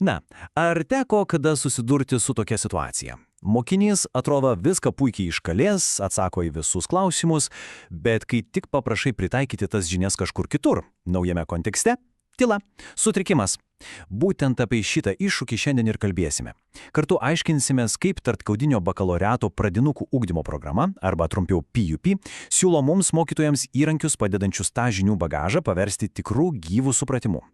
Na, ar teko kada susidurti su tokia situacija? Mokinys atrodo viską puikiai iškalės, atsako į visus klausimus, bet kai tik paprašai pritaikyti tas žinias kažkur kitur, naujame kontekste, tyla, sutrikimas. Būtent apie šitą iššūkį šiandien ir kalbėsime. Kartu aiškinsimės, kaip tarptautinio bakalaureato pradinukų ugdymo programa, arba trumpiau PUP, siūlo mums mokytojams įrankius padedančius tą žinių bagažą paversti tikrų gyvų supratimu.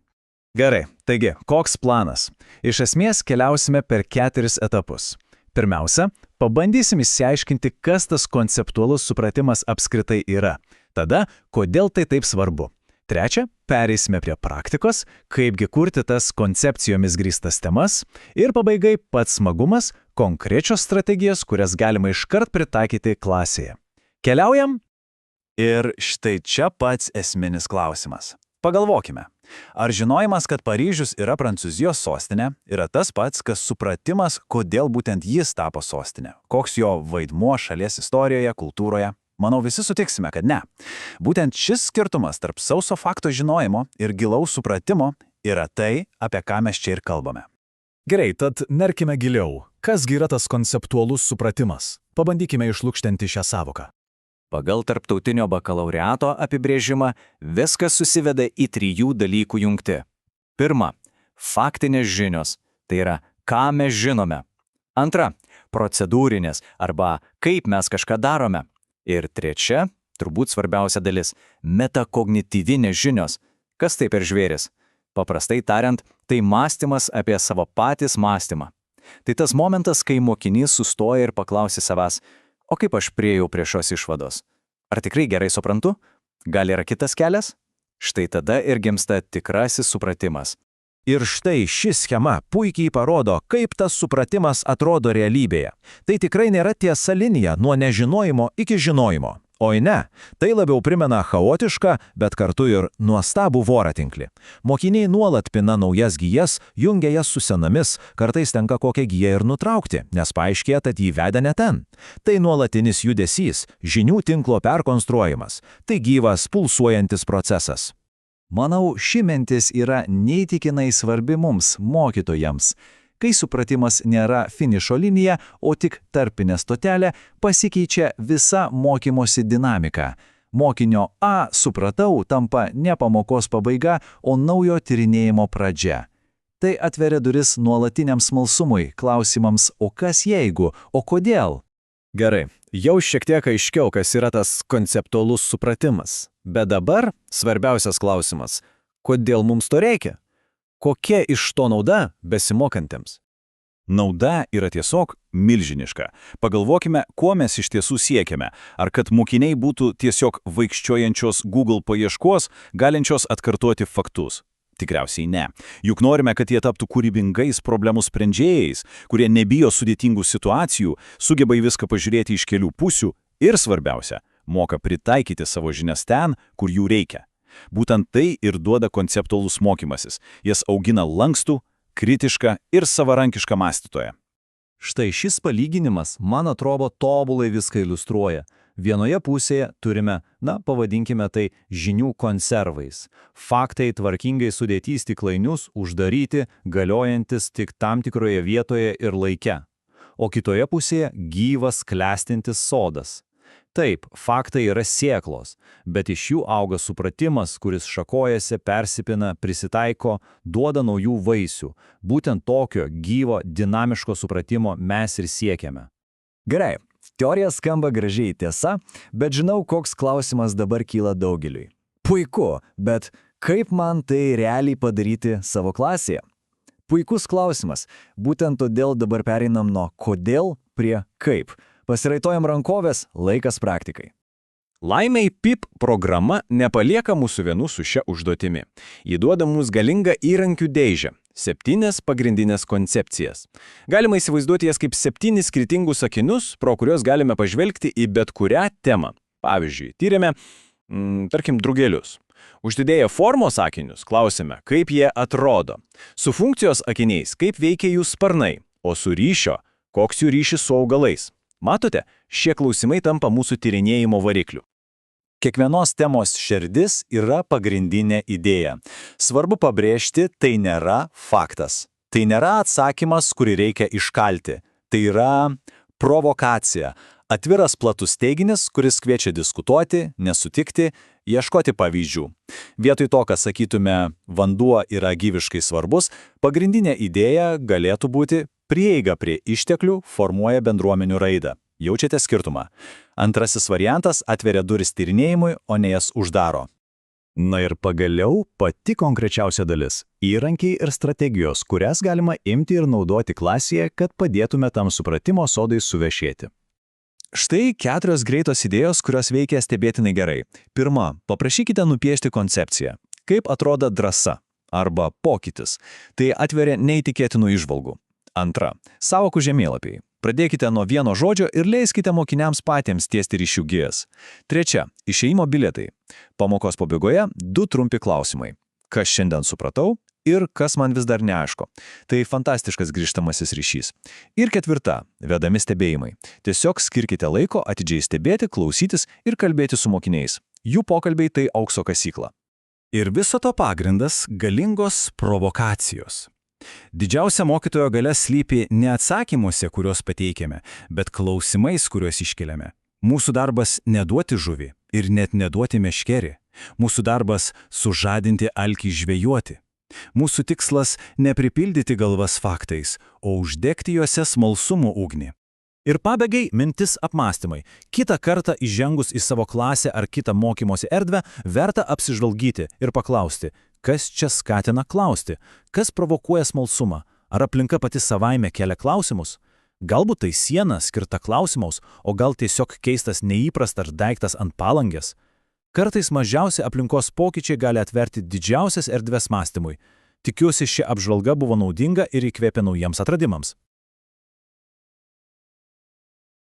Gerai, taigi, koks planas? Iš esmės keliausime per 4 etapus. Pirmiausia, pabandysim išsiaiškinti, kas tas konceptualus supratimas apskritai yra. Tada, kodėl tai taip svarbu. Trečia, pereisime prie praktikos, kaipgi kurti tas koncepcijomis grįstas temas. Ir pabaigai pats smagumas, konkrečios strategijos, kurias galima iškart pritaikyti klasėje. Keliaujam? Ir štai čia pats esminis klausimas. Pagalvokime. Ar žinojimas, kad Paryžius yra Prancūzijos sostinė, yra tas pats, kas supratimas, kodėl būtent jis tapo sostinė? Koks jo vaidmuo šalies istorijoje, kultūroje? Manau, visi sutiksime, kad ne. Būtent šis skirtumas tarp sauso fakto žinojimo ir gilaus supratimo yra tai, apie ką mes čia ir kalbame. Gerai, tad nerkime giliau. Kasgi yra tas konceptualus supratimas? Pabandykime išlukštenti šią savoką. Pagal tarptautinio bakalaureato apibrėžimą viskas susiveda į 3 dalykų jungtį. Pirma, faktinės žinios, tai yra, ką mes žinome. Antra, procedūrinės, arba kaip mes kažką darome. Ir trečia, turbūt svarbiausia dalis, metakognityvinės žinios. Kas tai per žvėris? Paprastai tariant, tai mąstymas apie savo patys mąstymą. Tai tas momentas, kai mokinys sustoja ir paklausia savęs, o kaip aš priėjau prie šios išvados? Ar tikrai gerai suprantu? Gal yra kitas kelias? Štai tada ir gimsta tikrasis supratimas. Ir štai ši schema puikiai parodo, kaip tas supratimas atrodo realybėje. Tai tikrai nėra tiesa linija nuo nežinojimo iki žinojimo. Oi ne, tai labiau primena chaotišką, bet kartu ir nuostabų voratinklį. Mokiniai nuolat pina naujas gijas, jungia jas su senomis, kartais tenka kokią giją ir nutraukti, nes paaiškėja, kad jį veda ne ten. Tai nuolatinis judesys, žinių tinklo perkonstruojimas, tai gyvas, pulsuojantis procesas. Manau, ši mintis yra neįtikinai svarbi mums, mokytojams. Kai supratimas nėra finišo linija, o tik tarpinė stotelė, pasikeičia visa mokymosi dinamika. Mokinio A supratau tampa ne pamokos pabaiga, o naujo tyrinėjimo pradžia. Tai atveria duris nuolatiniam smalsumui, klausimams, o kas jeigu, o kodėl? Gerai, jau šiek tiek aiškiau, kas yra tas konceptualus supratimas. Bet dabar svarbiausias klausimas – kodėl mums to reikia? Kokia iš to nauda besimokantiems? Nauda yra tiesiog milžiniška. Pagalvokime, kuo mes iš tiesų siekiame. Ar kad mokiniai būtų tiesiog vaikščiojančios Google paieškos, galinčios atkartoti faktus? Tikriausiai ne. Juk norime, kad jie taptų kūrybingais problemų sprendėjais, kurie nebijo sudėtingų situacijų, sugeba į viską pažiūrėti iš kelių pusių ir, svarbiausia, moka pritaikyti savo žinias ten, kur jų reikia. Būtent tai ir duoda konceptualus mokymasis. Jas augina lankstų, kritišką ir savarankišką mąstytoją. Štai šis palyginimas, man atrodo, tobulai viską iliustruoja. Vienoje pusėje turime, pavadinkime tai žinių konservais. Faktai tvarkingai sudėti į stiklainius, uždaryti, galiojantis tik tam tikroje vietoje ir laike. O kitoje pusėje gyvas klestintis sodas. Taip, faktai yra sėklos, bet iš jų auga supratimas, kuris šakojasi, persipina, prisitaiko, duoda naujų vaisių. Būtent tokio gyvo, dinamiško supratimo mes ir siekiame. Gerai, teorija skamba gražiai tiesa, bet žinau, koks klausimas dabar kyla daugeliui. Puiku, bet kaip man tai realiai padaryti savo klasėje? Puikus klausimas, būtent todėl dabar pereinam nuo kodėl prie kaip. Pasiraitojam rankovės, laikas praktikai. Laimei PIP programa nepalieka mūsų vienų su šia užduotimi. Ji duoda mums galingą įrankių dėžę – 7 pagrindinės koncepcijas. Galima įsivaizduoti jas kaip 7 skirtingus sakinius, pro kuriuos galime pažvelgti į bet kurią temą. Pavyzdžiui, tyrėme, tarkim, drugelius. Uždėję formos akinius, klausime, kaip jie atrodo. Su funkcijos akiniais, kaip veikia jų sparnai, o su ryšio, koks jų ryšys su augalais. Matote, šie klausimai tampa mūsų tyrinėjimo varikliu. Kiekvienos temos širdis yra pagrindinė idėja. Svarbu pabrėžti, tai nėra faktas. Tai nėra atsakymas, kurį reikia iškalti. Tai yra provokacija. Atviras platus teiginys, kuris kviečia diskutuoti, nesutikti, ieškoti pavyzdžių. Vietoj to, kad sakytume, vanduo yra gyvybiškai svarbus, pagrindinė idėja galėtų būti prieiga prie išteklių formuoja bendruomenių raidą. Jaučiate skirtumą? Antrasis variantas atveria duris tyrinėjimui, o ne jas uždaro. Na ir pagaliau pati konkrečiausia dalis – įrankiai ir strategijos, kurias galima imti ir naudoti klasėje, kad padėtume tam supratimo sodai suvešėti. Štai 4 greitos idėjos, kurios veikia stebėtinai gerai. Pirma, paprašykite nupiešti koncepciją. Kaip atrodo drąsa arba pokytis. Tai atveria neįtikėtinų įžvalgų. Antra, sąvokų žemėlapiai. Pradėkite nuo vieno žodžio ir leiskite mokiniams patiems tiesti ryšių gijas. Trečia, išėjimo bilietai. Pamokos pabaigoje 2 trumpi klausimai. Kas šiandien supratau ir kas man vis dar neaišku. Tai fantastiškas grįžtamasis ryšys. Ir 4, vedami stebėjimai. Tiesiog skirkite laiko atidžiai stebėti, klausytis ir kalbėti su mokiniais. Jų pokalbiai tai aukso kasykla. Ir viso to pagrindas – galingos provokacijos. Didžiausia mokytojo galia slypi ne atsakymuose, kuriuos pateikėme, bet klausimais, kuriuos iškeliame. Mūsų darbas neduoti žuvį ir net neduoti meškerį. Mūsų darbas sužadinti alkį žvejoti. Mūsų tikslas nepripildyti galvas faktais, o uždegti juose smalsumo ugnį. Ir pabaigai mintis apmąstymai. Kitą kartą įžengus į savo klasę ar kitą mokymosi erdvę, verta apsižvalgyti ir paklausti, kas čia skatina klausti, kas provokuoja smalsumą, ar aplinka pati savaime kelia klausimus. Galbūt tai siena skirta klausimams, o gal tiesiog keistas neįprastas daiktas ant palangės. Kartais mažiausi aplinkos pokyčiai gali atverti didžiausias erdves mąstymui. Tikiuosi, ši apžvalga buvo naudinga ir įkvėpė naujiems atradimams.